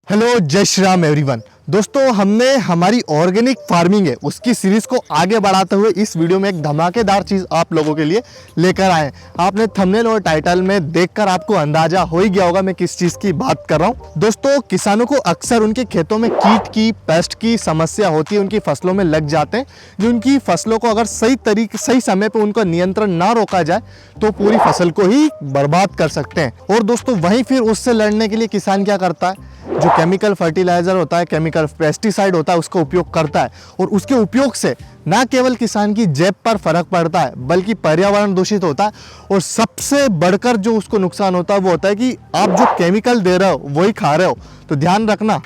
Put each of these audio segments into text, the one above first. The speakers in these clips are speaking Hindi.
हेलो जय श्री राम एवरीवन। दोस्तों हमने हमारी ऑर्गेनिक फार्मिंग है उसकी सीरीज को आगे बढ़ाते हुए इस वीडियो में एक धमाकेदार चीज़ आप लोगों के लिए लेकर आए। आपने थंबनेल और टाइटल में देखकर आपको अंदाजा हो ही गया होगा मैं किस चीज़ की बात कर रहा हूँ। दोस्तों किसानों को अक्सर उनके खेतों में कीट की पेस्ट की समस्या होती है, उनकी फसलों में लग जाते हैं, जो उनकी फसलों को अगर सही समय पर उनका नियंत्रण ना रोका जाए तो पूरी फसल को ही बर्बाद कर सकते हैं। और दोस्तों वहीं फिर उससे लड़ने के लिए किसान क्या करता है, जो केमिकल फर्टिलाइजर होता है, केमिकल पेस्टिसाइड होता है, उसका उपयोग करता है। और उसके उपयोग से ना केवल किसान की जेब पर फर्क पड़ता है बल्कि पर्यावरण दूषित होता है। और सबसे बढ़कर जो उसको नुकसान होता है वो होता है कि आप जो केमिकल दे रहे हो वही खा रहे हो। तो ध्यान रखना,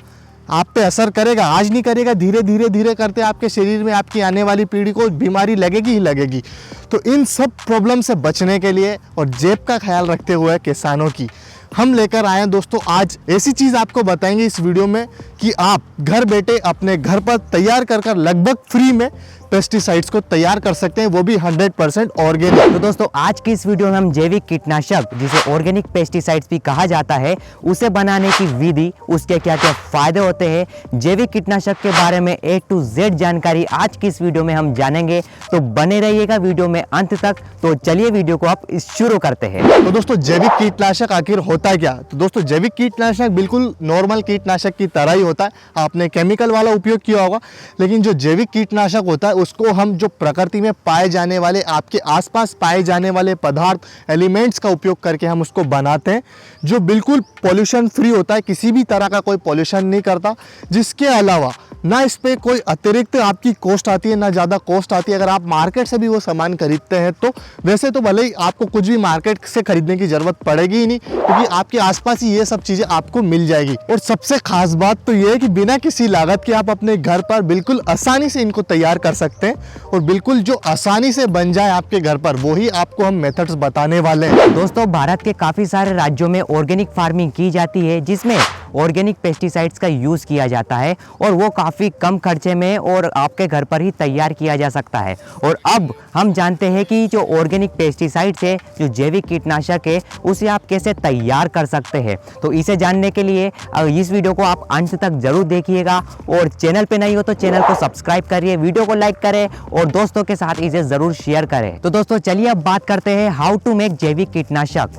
आप पे असर करेगा, आज नहीं करेगा, धीरे धीरे धीरे करते आपके शरीर में आपकी आने वाली पीढ़ी को बीमारी लगेगी ही लगेगी। तो इन सब प्रॉब्लम से बचने के लिए और जेब का ख्याल रखते हुए किसानों की हम लेकर आए हैं दोस्तों आज ऐसी चीज़ आपको बताएंगे इस वीडियो में कि आप घर बैठे अपने घर पर तैयार कर लगभग फ्री में पेस्टिसाइड्स को तैयार कर सकते हैं, वो भी 100% ऑर्गेनिक। तो दोस्तों आज की इस वीडियो में हम जैविक कीटनाशक जिसे ऑर्गेनिक पेस्टिसाइड्स भी कहा जाता है उसे बनाने की विधि, उसके क्या क्या फायदे होते हैं, जैविक कीटनाशक के बारे में A to Z जानकारी आज की इस वीडियो में हम जानेंगे। तो बने रहिएगा वीडियो में अंत तक। तो चलिए वीडियो को आप शुरू करते हैं। तो दोस्तों जैविक कीटनाशक आखिर होता क्या? तो दोस्तों जैविक कीटनाशक बिल्कुल नॉर्मल कीटनाशक की तरह ही होता है। आपने केमिकल वाला उपयोग किया होगा, लेकिन जो जैविक कीटनाशक होता है उसको हम जो प्रकृति में पाए जाने वाले, आपके आसपास पाए जाने वाले पदार्थ, एलिमेंट्स का उपयोग करके हम उसको बनाते हैं, जो बिल्कुल पॉल्यूशन फ्री होता है, किसी भी तरह का कोई पॉल्यूशन नहीं करता। जिसके अलावा ना इस पर कोई अतिरिक्त आपकी कॉस्ट आती है, ना ज़्यादा कॉस्ट आती है। अगर आप मार्केट से भी वो सामान खरीदते हैं तो वैसे तो भले ही आपको कुछ भी मार्केट से खरीदने की ज़रूरत पड़ेगी ही नहीं, क्योंकि आपके आसपास ही ये सब चीज़ें आपको मिल जाएगी। और सबसे खास बात तो ये है कि बिना किसी लागत के आप अपने घर पर बिल्कुल आसानी से इनको तैयार कर सकते हैं, और बिल्कुल जो आसानी से बन जाए आपके घर पर, वही आपको हम मेथड्स बताने वाले हैं। दोस्तों भारत के काफ़ी सारे राज्यों में ऑर्गेनिक फार्मिंग की जाती है जिसमें ऑर्गेनिक पेस्टिसाइड्स का यूज़ किया जाता है, और वो काफ़ी कम खर्चे में और आपके घर पर ही तैयार किया जा सकता है। और अब हम जानते हैं कि जो ऑर्गेनिक पेस्टिसाइड्स है, जो जैविक कीटनाशक है, उसे आप कैसे तैयार कर सकते हैं। तो इसे जानने के लिए इस वीडियो को आप अंत तक जरूर देखिएगा, और चैनल पे नहीं हो तो चैनल को सब्सक्राइब करिए, वीडियो को लाइक करें और दोस्तों के साथ इसे ज़रूर शेयर करें। तो दोस्तों चलिए अब बात करते हैं हाउ टू मेक जैविक कीटनाशक।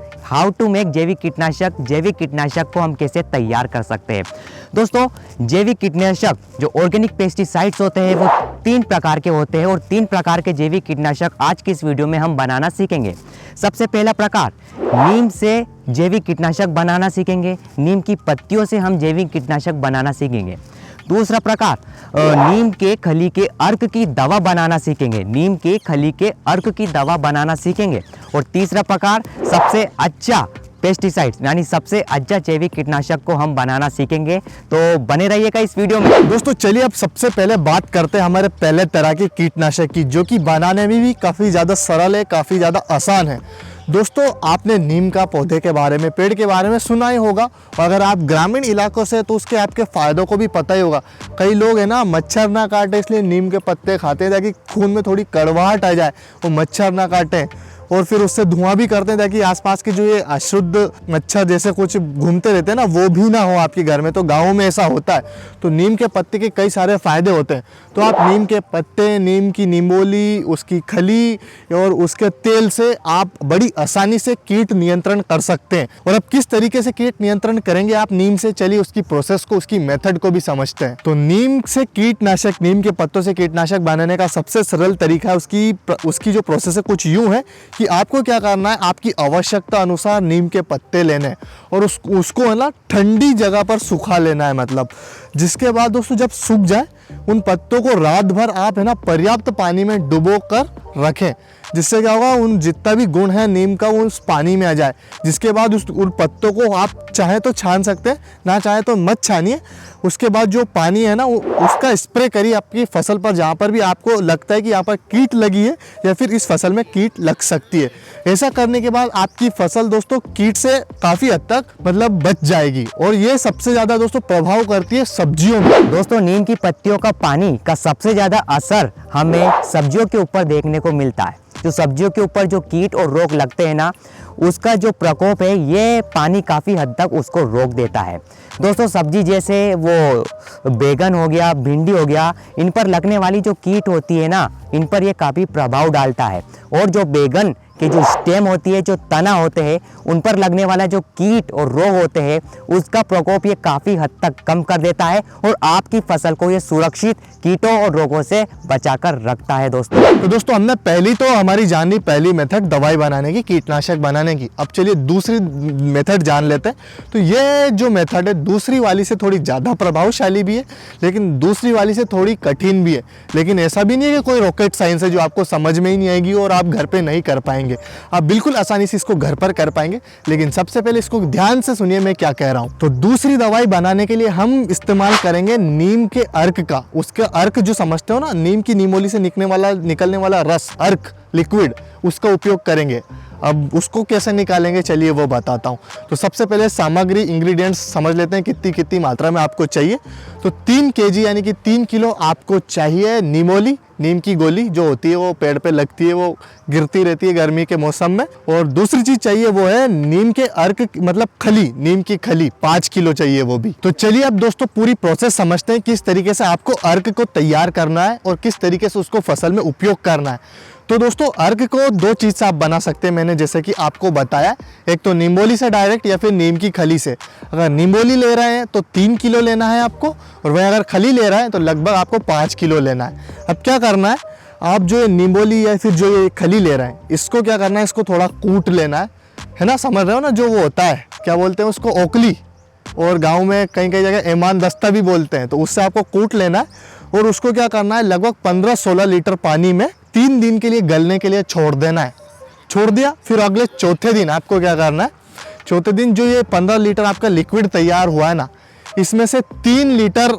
जैविक कीटनाशक को हम कैसे तैयार कर सकते हैं। दोस्तों जैविक कीटनाशक जो ऑर्गेनिक पेस्टिसाइड्स होते हैं वो 3 प्रकार के होते हैं, और 3 प्रकार के जैविक कीटनाशक आज की इस वीडियो में हम बनाना सीखेंगे। सबसे पहला प्रकार, नीम से जैविक कीटनाशक बनाना सीखेंगे। नीम की पत्तियों से हम जैविक कीटनाशक बनाना सीखेंगे। दूसरा प्रकार, नीम के खली के अर्क की दवा बनाना सीखेंगे। नीम के खली के अर्क की दवा बनाना सीखेंगे। और तीसरा प्रकार, सबसे अच्छा पेस्टिसाइड्स यानी सबसे अच्छा जैविक कीटनाशक को हम बनाना सीखेंगे। तो बने रहिएगा इस वीडियो में। दोस्तों चलिए अब सबसे पहले बात करते हैं हमारे पहले तरह के कीटनाशक की, जो कि बनाने में भी काफ़ी ज़्यादा सरल है, काफ़ी ज़्यादा आसान है। दोस्तों आपने नीम का पौधे के बारे में, पेड़ के बारे में सुना ही होगा, और अगर आप ग्रामीण इलाकों से तो उसके आपके फ़ायदों को भी पता ही होगा। कई लोग है ना, मच्छर ना काटे इसलिए नीम के पत्ते खाते हैं ताकि खून में थोड़ी कड़वाहट आ जाए, वो मच्छर ना काटे। और फिर उससे धुआं भी करते हैं ताकि आसपास के जो ये अशुद्ध मच्छर जैसे कुछ घूमते रहते हैं ना, वो भी ना हो आपके घर में। तो गाँव में ऐसा होता है। तो नीम के पत्ते के कई सारे फ़ायदे होते हैं। तो आप नीम के पत्ते, नीम की निमोली, उसकी खली और उसके तेल से आप बड़ी आसानी से कीट नियंत्रण कर सकते हैं। और अब किस तरीके से कीट नियंत्रण करेंगे आप नीम से, चलिए उसकी प्रोसेस को, उसकी मेथड को भी समझते हैं। तो नीम से कीटनाशक, नीम के पत्तों से कीटनाशक बनाने का सबसे सरल तरीका है, उसकी जो प्रोसेस है कुछ यूँ है कि आपको क्या करना है, आपकी आवश्यकता अनुसार नीम के पत्ते लेने हैं और उसको है ना ठंडी जगह पर सुखा लेना है। मतलब जिसके बाद दोस्तों जब सूख जाए, उन पत्तों को रात भर आप है ना पर्याप्त पानी में डुबो कर रखें, जिससे क्या होगा, उन जितना भी गुण है नीम का वो उस पानी में आ जाए। जिसके बाद उन पत्तों को आप चाहे तो छान सकते हैं, ना चाहे तो मत छानिए। उसके बाद जो पानी है ना उसका स्प्रे करिए आपकी फसल पर, जहाँ पर भी आपको लगता है कि यहाँ पर कीट लगी है या फिर इस फसल में कीट लग सकती है। ऐसा करने के बाद आपकी फसल दोस्तों कीट से काफ़ी हद तक मतलब बच जाएगी। और ये सबसे ज़्यादा दोस्तों प्रभाव करती है सब्जियों में। दोस्तों नीम की पत्तियों का पानी का सबसे ज़्यादा असर हमें सब्जियों के ऊपर देखने को मिलता है। जो सब्जियों के ऊपर जो कीट और रोग लगते हैं ना, उसका जो प्रकोप है ये पानी काफ़ी हद तक उसको रोक देता है। दोस्तों सब्जी जैसे वो बैगन हो गया, भिंडी हो गया, इन पर लगने वाली जो कीट होती है ना, इन पर ये काफ़ी प्रभाव डालता है। और जो बैगन के जो स्टेम होती है, जो तना होते हैं, उन पर लगने वाला जो कीट और रोग होते हैं उसका प्रकोप ये काफ़ी हद तक कम कर देता है और आपकी फसल को ये सुरक्षित कीटों और रोगों से बचाकर रखता है दोस्तों। तो दोस्तों हमने पहली तो हमारी जानी पहली मेथड दवाई बनाने की, कीटनाशक बनाने की। अब चलिए दूसरी मेथड जान लेते हैं। तो ये जो मेथड है दूसरी वाली से थोड़ी ज़्यादा प्रभावशाली भी है, लेकिन दूसरी वाली से थोड़ी कठिन भी है। लेकिन ऐसा भी नहीं है कि कोई रॉकेट साइंस है जो आपको समझ में ही नहीं आएगी और आप घर पे नहीं कर पाएंगे। आप बिल्कुल आसानी से इसको घर पर कर पाएंगे। लेकिन सबसे पहले इसको ध्यान से सुनिए मैं क्या कह रहा हूँ। तो दूसरी दवाई बनाने के लिए हम इस्तेमाल करेंगे नीम के अर्क का। उसका अर्क जो समझते हो ना, नीम की नीमोली से निकलने वाला रस, अर्क लिक्विड, उसका उपयोग करेंगे। अब उसको कैसे निकालेंगे चलिए वो बताता हूँ। तो सबसे पहले सामग्री, इंग्रेडिएंट्स समझ लेते हैं कितनी कितनी मात्रा में आपको चाहिए। तो 3 kg यानी कि 3 किलो आपको चाहिए नीमोली, नीम की गोली जो होती है वो पेड़ पे लगती है, वो गिरती रहती है गर्मी के मौसम में। और दूसरी चीज चाहिए वो है नीम के अर्क, मतलब खली, नीम की खली 5 किलो चाहिए वो भी। तो चलिए अब दोस्तों पूरी प्रोसेस समझते हैं किस तरीके से आपको अर्क को तैयार करना है और किस तरीके से उसको फसल में उपयोग करना है। तो दोस्तों अर्क को 2 चीज़ से आप बना सकते हैं, मैंने जैसे कि आपको बताया। एक तो निम्बोली से डायरेक्ट या फिर नीम की खली से। अगर निम्बोली ले रहे हैं तो 3 किलो लेना है आपको, और वहीं अगर खली ले रहा है तो लगभग आपको 5 किलो लेना है। अब क्या करना है, आप जो ये निम्बोली या फिर जो ये खली ले रहे हैं इसको क्या करना है, इसको थोड़ा कूट लेना है ना, समझ रहे हो ना, जो वो होता है क्या बोलते हैं उसको, ओकली, और गाँव में कहीं कहीं जगह ईमान दस्ता भी बोलते हैं। तो उससे आपको कूट लेना है और उसको क्या करना है, लगभग 15-16 लीटर पानी में 3 दिन के लिए गलने के लिए छोड़ देना है। छोड़ दिया, फिर अगले चौथे दिन आपको क्या करना है, चौथे दिन जो ये 15 लीटर आपका लिक्विड तैयार हुआ है ना, इसमें से 3 लीटर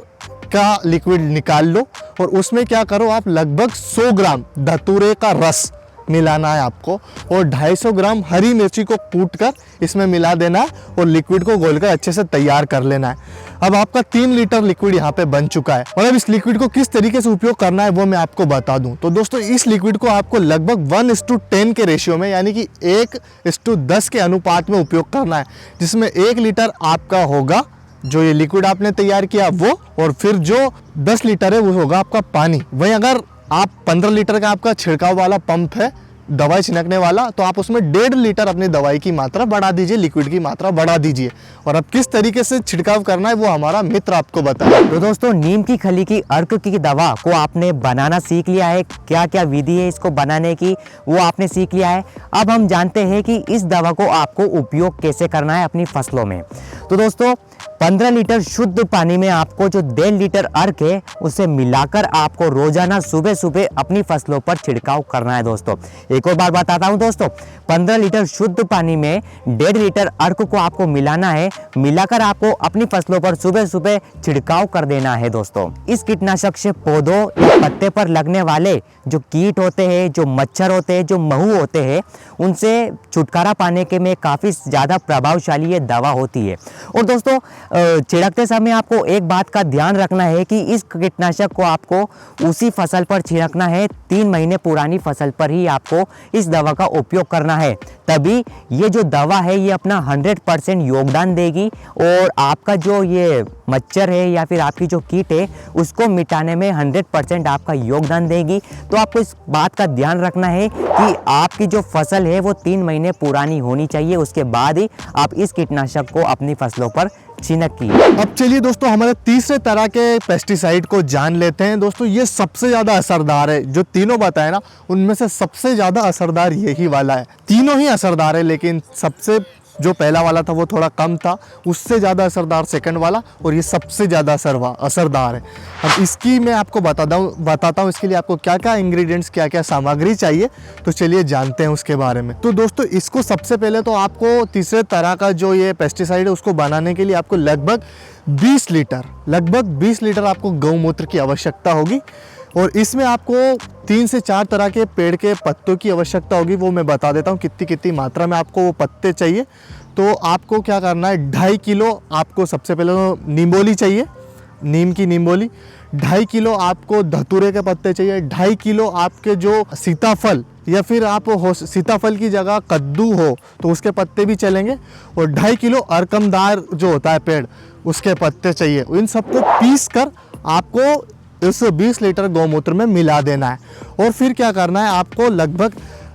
का लिक्विड निकाल लो और उसमें क्या करो आप, लगभग 100 ग्राम धतूरे का रस मिलाना है आपको और 250 ग्राम हरी मिर्ची को कूट कर इसमें मिला देना है और लिक्विड को घोलकर अच्छे से तैयार कर लेना है। अब आपका 3 लीटर लिक्विड यहाँ पे बन चुका है। और अब इस लिक्विड को किस तरीके से उपयोग करना है वो मैं आपको बता दूं। तो दोस्तों इस लिक्विड को आपको लगभग 1:10 के रेशियो में, यानी कि 1:10 के अनुपात में उपयोग करना है, जिसमें 1 लीटर आपका होगा जो ये लिक्विड आपने तैयार किया वो, और फिर जो 10 लीटर है वो होगा आपका पानी। वहीं अगर आप 15 लीटर का आपका छिड़काव वाला पंप है, दवाई छिड़कने वाला, तो आप उसमें 1.5 लीटर अपनी दवाई की मात्रा बढ़ा दीजिए, लिक्विड की मात्रा बढ़ा दीजिए। और अब किस तरीके से छिड़काव करना है वो हमारा मित्र आपको बताए। तो दोस्तों नीम की खली की अर्क की दवा को आपने बनाना सीख लिया है, क्या क्या विधि है इसको बनाने की वो आपने सीख लिया है। अब हम जानते हैं कि इस दवा को आपको उपयोग कैसे करना है अपनी फसलों में। तो दोस्तों 15 लीटर शुद्ध पानी में आपको जो 1.5 लीटर अर्क है उसे मिलाकर आपको रोजाना सुबह सुबह अपनी फसलों पर छिड़काव करना है। दोस्तों एक और बार बताता हूं दोस्तों, 15 लीटर शुद्ध पानी में 1.5 लीटर अर्क को आपको मिलाना है, मिलाकर आपको अपनी फसलों पर सुबह सुबह छिड़काव कर देना है। दोस्तों इस कीटनाशक से पौधों या पत्ते पर लगने वाले जो कीट होते हैं, जो मच्छर होते हैं, जो महू होते हैं, उनसे छुटकारा पाने के में काफ़ी ज़्यादा प्रभावशाली ये दवा होती है। और दोस्तों छिड़कते समय आपको एक बात का ध्यान रखना है कि इस कीटनाशक को आपको उसी फसल पर छिड़कना है, 3 महीने पुरानी फसल पर ही आपको इस दवा का उपयोग करना है, तभी ये जो दवा है ये अपना 100% योगदान देगी और आपका जो ये मच्छर है या फिर आपकी जो कीट है उसको मिटाने में 100% आपका योगदान देगी। तो आपको इस बात का ध्यान रखना है कि आपकी जो फसल है वो 3 महीने पुरानी होनी चाहिए, उसके बाद ही आप इस कीटनाशक को अपनी फसलों पर छिड़किए। अब चलिए दोस्तों हमारे तीसरे तरह के पेस्टिसाइड को जान लेते हैं। दोस्तों ये सबसे ज़्यादा असरदार है, जो तीनों बताए ना उनमें से सबसे ज़्यादा असरदार यही वाला है। तीनों ही असरदार है लेकिन सबसे जो पहला वाला था वो थोड़ा कम था, उससे ज़्यादा असरदार सेकंड वाला, और ये सबसे ज़्यादा असरदार है। अब इसकी मैं आपको बताता हूँ इसके लिए आपको क्या क्या इंग्रेडिएंट्स, क्या क्या सामग्री चाहिए। तो चलिए जानते हैं उसके बारे में। तो दोस्तों इसको सबसे पहले तो आपको तीसरे तरह का जो ये पेस्टिसाइड है उसको बनाने के लिए आपको लगभग 20 लीटर आपको गौमूत्र की आवश्यकता होगी। और इसमें आपको 3 से 4 तरह के पेड़ के पत्तों की आवश्यकता होगी, वो मैं बता देता हूँ कितनी कितनी मात्रा में आपको वो पत्ते चाहिए। तो आपको क्या करना है, 2.5 किलो आपको सबसे पहले तो निम्बोली चाहिए, नीम की नींबोली, 2.5 किलो आपको धतूरे के पत्ते चाहिए, 2.5 किलो आपके जो सीताफल या फिर आप सीताफल की जगह कद्दू हो तो उसके पत्ते भी चलेंगे, और 2.5 किलो अरकमदार जो होता है पेड़ उसके पत्ते चाहिए। इन सबको पीस कर आपको इस 20 लीटर गौमूत्र में मिला देना है। और फिर क्या करना है, आपको लगभग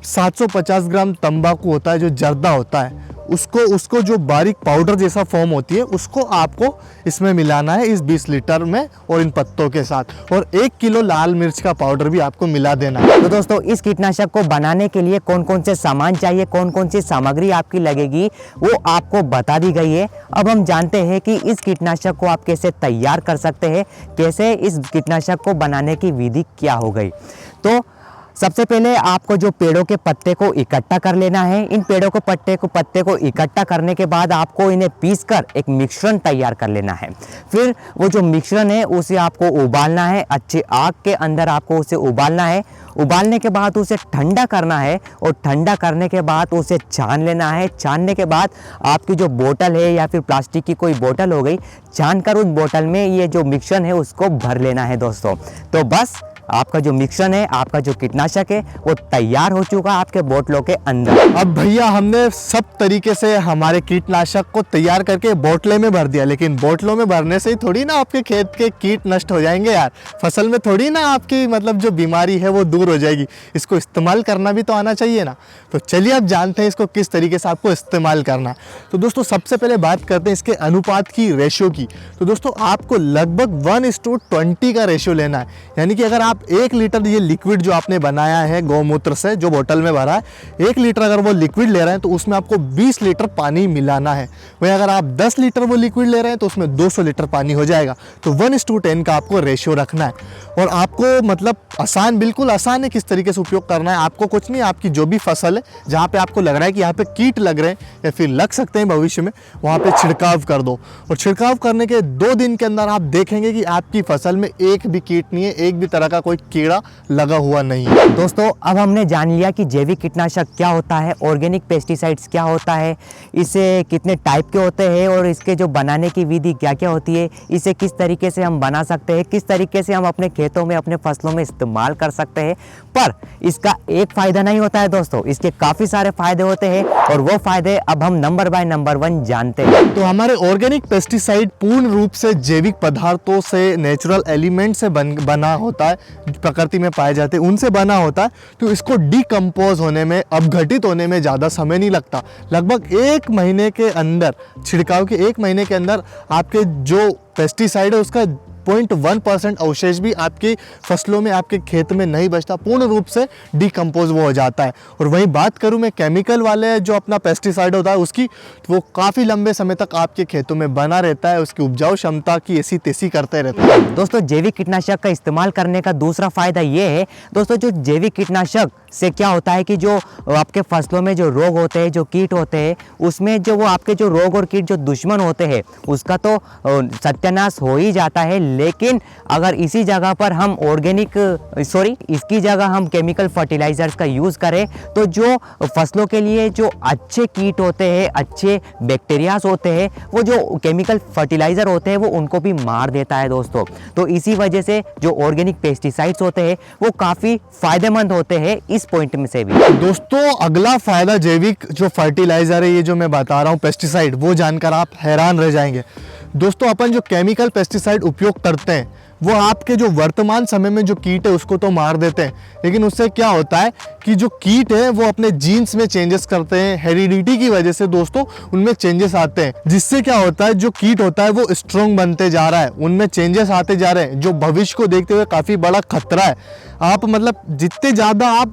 750 ग्राम तंबाकू होता है जो जर्दा होता है, उसको जो बारीक पाउडर जैसा फॉर्म होती है उसको आपको इसमें मिलाना है इस 20 लीटर में और इन पत्तों के साथ, और 1 किलो लाल मिर्च का पाउडर भी आपको मिला देना है। तो दोस्तों इस कीटनाशक को बनाने के लिए कौन कौन से सामान चाहिए, कौन कौन सी सामग्री आपकी लगेगी वो आपको बता दी गई है। अब हम जानते हैं कि इस कीटनाशक को आप कैसे तैयार कर सकते हैं, कैसे इस कीटनाशक को बनाने की विधि क्या हो गई। तो सबसे पहले आपको जो पेड़ों के पत्ते को इकट्ठा कर लेना है। इन पेड़ों को पत्ते को इकट्ठा करने के बाद आपको इन्हें पीसकर एक मिश्रण तैयार कर लेना है। फिर वो जो मिश्रण है उसे आपको उबालना है, अच्छी आग के अंदर आपको उसे उबालना है। उबालने के बाद उसे ठंडा करना है, और ठंडा करने के बाद उसे छान लेना है। छानने के बाद आपकी जो बोतल है या फिर प्लास्टिक की कोई बोतल हो गई, छानकर उस बोतल में ये जो मिश्रण है उसको भर लेना है दोस्तों। तो बस आपका जो मिश्रण है, आपका जो कीटनाशक है वो तैयार हो चुका है आपके बोतलों के अंदर। अब भैया हमने सब तरीके से हमारे कीटनाशक को तैयार करके बोतले में भर दिया, लेकिन बोतलों में भरने से ही थोड़ी ना आपके खेत के कीट नष्ट हो जाएंगे यार, फसल में थोड़ी ना आपकी मतलब जो बीमारी है वो दूर हो जाएगी। इसको इस्तेमाल करना भी तो आना चाहिए ना। तो चलिए अब जानते हैं इसको किस तरीके से आपको इस्तेमाल करना है। तो दोस्तों सबसे पहले बात करते हैं इसके अनुपात की, रेशियो की। तो दोस्तों आपको लगभग 1:20 का रेशियो लेना है, यानी कि अगर आप 1 लीटर ये लिक्विड जो आपने बनाया है गौमूत्र से जो बोतल में भरा है, 1 लीटर अगर वो लिक्विड ले रहे हैं तो उसमें आपको 20 लीटर पानी मिलाना है। वहीं अगर आप 10 लीटर वो लिक्विड ले रहे हैं तो उसमें 200 लीटर पानी हो जाएगा। तो 1:10 का आपको रेशियो रखना है। और आपको मतलब आसान, बिल्कुल आसान है किस तरीके से उपयोग करना है। आपको कुछ नहीं, आपकी जो भी फसल है जहाँ पे आपको लग रहा है कि यहाँ पे कीट लग रहे हैं या फिर लग सकते हैं भविष्य में, वहाँ पे छिड़काव कर दो। और छिड़काव करने के 2 दिन के अंदर आप देखेंगे कि आपकी फसल में एक भी कीट नहीं है, एक भी तरह का कोई कीड़ा लगा हुआ नहीं है। दोस्तों अब हमने जान लिया कि जैविक कीटनाशक क्या होता है, ऑर्गेनिक पेस्टिसाइड्स क्या होता है, इसे कितने टाइप के होते हैं और इसके जो बनाने की विधि क्या क्या होती है, इसे किस तरीके से हम बना सकते हैं, किस तरीके से हम अपने खेतों में अपने फसलों में इस्तेमाल कर सकते हैं। पर इसका एक फ़ायदा नहीं होता है दोस्तों, इसके काफ़ी सारे फायदे होते हैं, और वो फायदे अब हम नंबर बाय नंबर 1 जानते हैं। तो हमारे ऑर्गेनिक पेस्टिसाइड पूर्ण रूप से जैविक पदार्थों से, नेचुरल एलिमेंट से बना होता है, प्रकृति में पाए जाते हैं उनसे बना होता है। तो इसको डिकम्पोज होने में, अपघटित होने में ज़्यादा समय नहीं लगता। लगभग 1 महीने के अंदर, छिड़काव के 1 महीने के अंदर आपके जो पेस्टिसाइड है उसका 0.1% अवशेष भी आपकी फसलों में, आपके खेत में नहीं बचता, पूर्ण रूप से डिकम्पोज वो हो जाता है। और वहीं बात करूं मैं केमिकल वाले जो अपना पेस्टिसाइड होता है उसकी, तो वो काफ़ी लंबे समय तक आपके खेतों में बना रहता है, उसकी उपजाऊ क्षमता की ऐसी तैसी करते रहता है। दोस्तों जैविक कीटनाशक का इस्तेमाल करने का दूसरा फायदा ये है दोस्तों, जो जैविक कीटनाशक से क्या होता है कि जो आपके फसलों में जो रोग होते हैं, जो कीट होते हैं, उसमें जो वो आपके जो रोग और कीट जो दुश्मन होते हैं उसका तो सत्यानाश हो ही जाता है। लेकिन अगर इसी जगह पर हम इसकी जगह हम केमिकल फर्टिलाइजर्स का यूज़ करें तो जो फसलों के लिए जो अच्छे कीट होते हैं, अच्छे बैक्टीरियाज होते हैं, वो जो केमिकल फर्टिलाइज़र होते हैं वो उनको भी मार देता है दोस्तों। तो इसी वजह से जो ऑर्गेनिक पेस्टिसाइड्स होते हैं वो काफ़ी फ़ायदेमंद होते हैं इस पॉइंट में से भी। दोस्तों अगला फायदा जैविक जो फर्टिलाइजर है, ये जो मैं बता रहा हूँ पेस्टिसाइड, वो जानकर आप हैरान रह जाएंगे। दोस्तों अपन जो केमिकल पेस्टिसाइड उपयोग करते हैं वो आपके जो वर्तमान समय में जो कीट है उसको तो मार देते हैं, लेकिन उससे क्या होता है कि जो कीट है वो अपने जीन्स में चेंजेस करते हैं। हेरिडिटी की वजह से दोस्तों उनमें चेंजेस आते हैं, जिससे क्या होता है जो कीट होता है वो स्ट्रॉन्ग बनते जा रहा है, उनमें चेंजेस आते जा रहे हैं, जो भविष्य को देखते हुए काफ़ी बड़ा खतरा है। आप मतलब जितने ज़्यादा आप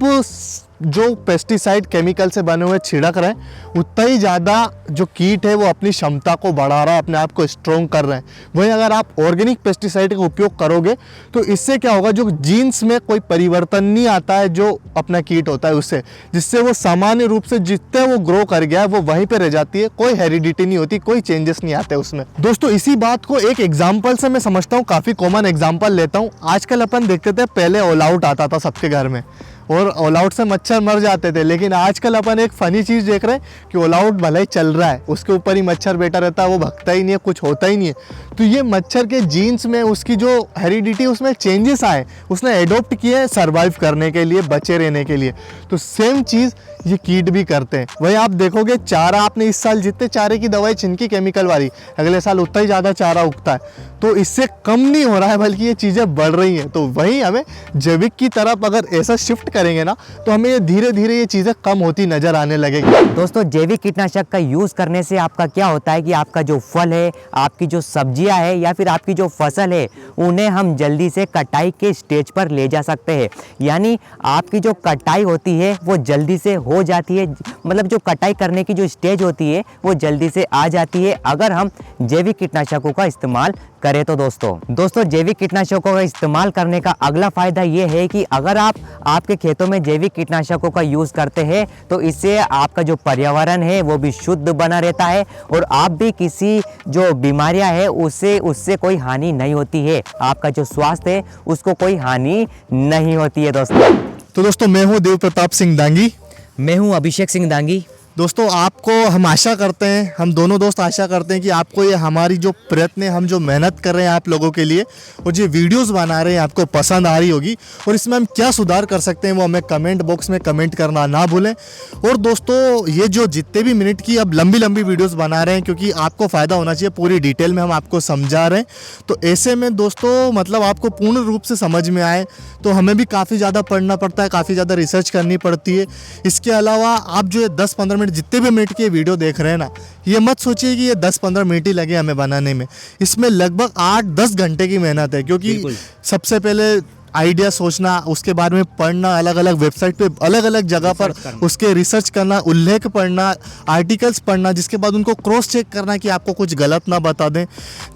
जो पेस्टिसाइड केमिकल से बने हुए छिड़क रहे हैं उतना ही ज़्यादा जो कीट है वो अपनी क्षमता को बढ़ा रहा है, अपने आप को स्ट्रॉन्ग कर रहे हैं। वहीं अगर आप ऑर्गेनिक पेस्टिसाइड का उपयोग करोगे तो इससे क्या होगा, जो जीन्स में कोई परिवर्तन नहीं आता है जो अपना कीट होता है उससे, जिससे वो सामान्य रूप से जितने वो ग्रो कर गया है वो वहीं पे रह जाती है, कोई हेरिडिटी नहीं होती, कोई चेंजेस नहीं आते उसमें। दोस्तों इसी बात को एक एग्जाम्पल से मैं समझता हूँ, काफ़ी कॉमन एग्जाम्पल लेता हूँ। आजकल अपन देखते थे पहले ऑल आउट आता था सबके घर में, और ऑल आउट से मच्छर मर जाते थे। लेकिन आजकल अपन एक फ़नी चीज़ देख रहे हैं कि ऑल आउट भले ही चल रहा है, उसके ऊपर ही मच्छर बैठा रहता है, वो भगता ही नहीं है, कुछ होता ही नहीं है। तो ये मच्छर के जीन्स में उसकी जो हेरिडिटी उसमें चेंजेस आए, उसने एडोप्ट किए हैं सर्वाइव करने के लिए, बचे रहने के लिए। तो सेम चीज़ ये कीट भी करते हैं। वही आप देखोगे चारा, आपने इस साल जितने चारे की दवाई छिनकी केमिकल वाली, अगले साल उतना ही ज़्यादा चारा उगता है। तो इससे कम नहीं हो रहा है, बल्कि ये चीज़ें बढ़ रही हैं। तो वहीं हमें जैविक की तरफ अगर ऐसा शिफ्ट करेंगे ना, तो हमें ये धीरे धीरे ये चीज़ें कम होती नज़र आने लगेगी। दोस्तों, जैविक कीटनाशक का यूज़ करने से आपका क्या होता है कि आपका जो फल है, आपकी जो सब्जियां है या फिर आपकी जो फसल है, उन्हें हम जल्दी से कटाई के स्टेज पर ले जा सकते हैं। यानी आपकी जो कटाई होती है वो जल्दी से हो जाती है, मतलब जो कटाई करने की जो स्टेज होती है वो जल्दी से आ जाती है अगर हम जैविक कीटनाशकों का इस्तेमाल करें तो। दोस्तों जैविक कीटनाशकों का इस्तेमाल करने का अगला फ़ायदा ये है कि अगर आप आपके खेतों में जैविक कीटनाशकों का यूज़ करते हैं तो इससे आपका जो पर्यावरण है वो भी शुद्ध बना रहता है और आप भी किसी जो बीमारियां है उससे कोई हानि नहीं होती है, आपका जो स्वास्थ्य है उसको कोई हानि नहीं होती है। तो दोस्तों मैं हूँ देव प्रताप सिंह दांगी। मैं हूँ अभिषेक सिंह दांगी। दोस्तों आपको हम आशा करते हैं, हम दोनों दोस्त आशा करते हैं कि आपको ये हमारी जो प्रयत्न है, हम जो मेहनत कर रहे हैं आप लोगों के लिए और जो वीडियोस बना रहे हैं आपको पसंद आ रही होगी। और इसमें हम क्या सुधार कर सकते हैं वो हमें कमेंट बॉक्स में कमेंट करना ना भूलें। और दोस्तों ये जो जितने भी मिनट की अब लंबी लंबी वीडियोज़ बना रहे हैं, क्योंकि आपको फ़ायदा होना चाहिए, पूरी डिटेल में हम आपको समझा रहे हैं। तो ऐसे में दोस्तों मतलब आपको पूर्ण रूप से समझ में आए तो हमें भी काफ़ी ज़्यादा पढ़ना पड़ता है, काफ़ी ज़्यादा रिसर्च करनी पड़ती है। इसके अलावा आप जो ये 10-15 मिनट जितने भी मिनट की वीडियो देख रहे हैं ना, ये मत सोचिए कि ये 10-15 मिनट ही लगे हमें बनाने में। इसमें लगभग 8-10 घंटे की मेहनत है, क्योंकि सबसे पहले आइडिया सोचना, उसके बारे में पढ़ना, अलग अलग वेबसाइट पे अलग अलग जगह पर उसके रिसर्च करना, उल्लेख पढ़ना, आर्टिकल्स पढ़ना, जिसके बाद उनको क्रॉस चेक करना कि आपको कुछ गलत ना बता दें,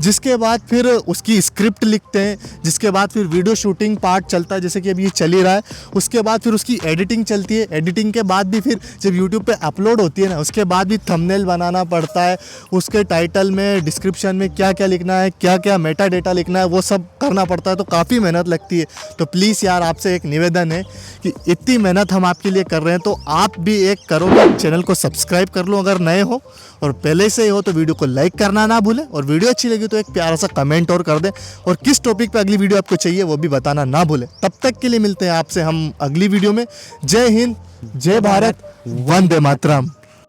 जिसके बाद फिर उसकी स्क्रिप्ट लिखते हैं, जिसके बाद फिर वीडियो शूटिंग पार्ट चलता है जैसे कि अभी ये चल ही रहा है, उसके बाद फिर उसकी एडिटिंग चलती है, एडिटिंग के बाद भी फिर जब यूट्यूब पे अपलोड होती है ना, उसके बाद भी थंबनेल बनाना पड़ता है, उसके टाइटल में, डिस्क्रिप्शन में क्या क्या लिखना है, क्या क्या मेटा डेटा लिखना है, वो सब करना पड़ता है। तो काफ़ी मेहनत लगती है। तो प्लीज़ यार आपसे एक निवेदन है कि इतनी मेहनत हम आपके लिए कर रहे हैं तो आप भी एक करो, चैनल को सब्सक्राइब कर लो अगर नए हो, और पहले से ही हो तो वीडियो को लाइक करना ना भूलें, और वीडियो अच्छी लगी तो एक प्यारा सा कमेंट और कर दें, और किस टॉपिक पे अगली वीडियो आपको चाहिए वो भी बताना ना भूलें। तब तक के लिए मिलते हैं आपसे हम अगली वीडियो में। जय हिंद, जय भारत, वंदे मातरम।